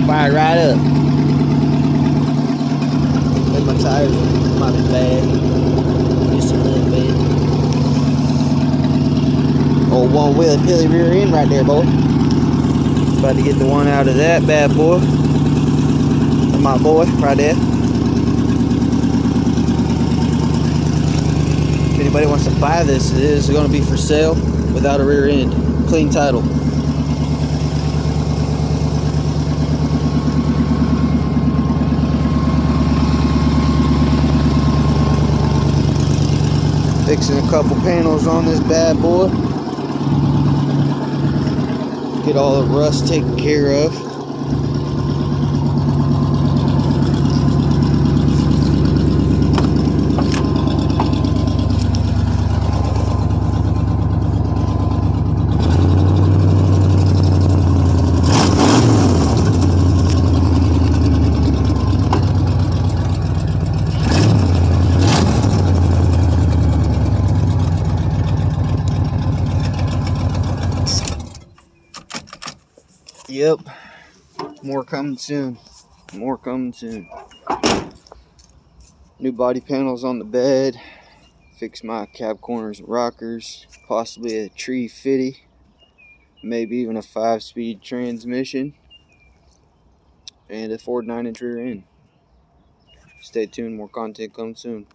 Fire right up. And my tires might be bad. Just a little bit. Old one wheel pilly rear end right there, boy. About to get the one out of that bad boy. My boy right there. If anybody wants to buy this, it is going to be for sale without a rear end. Clean title. Fixing a couple panels on this bad boy. Get all the rust taken care of. Yep, more coming soon. More coming soon. New body panels on the bed. Fix my cab corners and rockers. Possibly a tree fitty. Maybe even a 5-speed transmission. And a Ford 9-inch rear end. Stay tuned, more content coming soon.